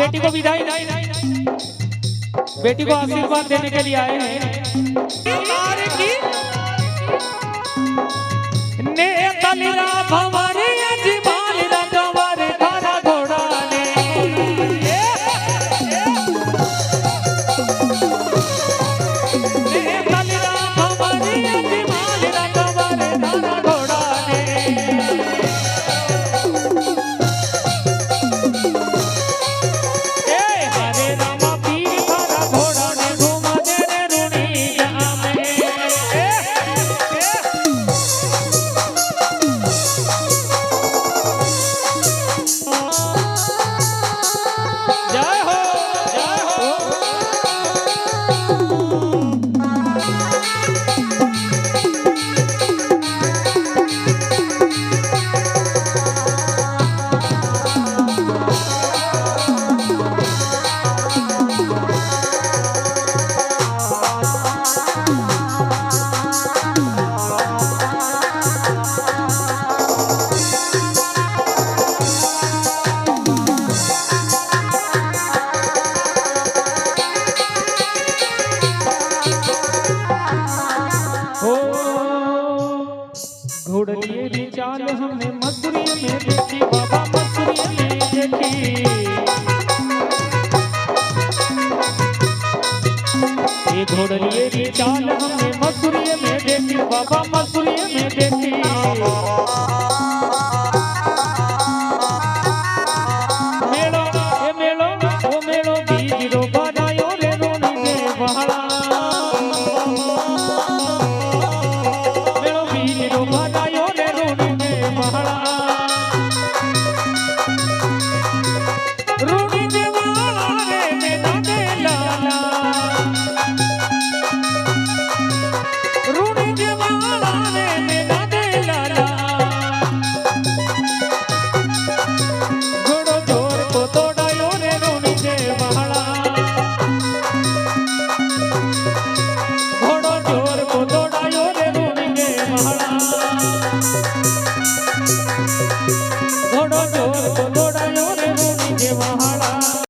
बेटी को विदाई बेटी को आशीर्वाद देने के लिए आए हैं। ने तलिया भवानी अजमाल रजवर धारा घोड़ा ने तलिया भवानी अजमाल रजवर धारा घोड़ा ने हरे रामा पीर धारा घोड़ा ने घुमा दे रे रूणी जामे जय हो जय हो। घोड़लिए की चाल हमने मसूरी में देखी बाबा मसूरी में देखी ये घोड़लिए की चाल हमने मसूरी में देखी बाबा मसूरी में देखी मेलो ये मेलो ओ मेलो बीजरो बनायो रे रोनी ने बहाड़ा रूणी देवाला रे मेना दे लाला रूणी देवाला रे मेना दे लाला घोड़ो जोर को तोड़ायो रे रूणी देवाला घोड़ो जोर को तोड़ायो रे रूणी देवाला घोड़ो जोर को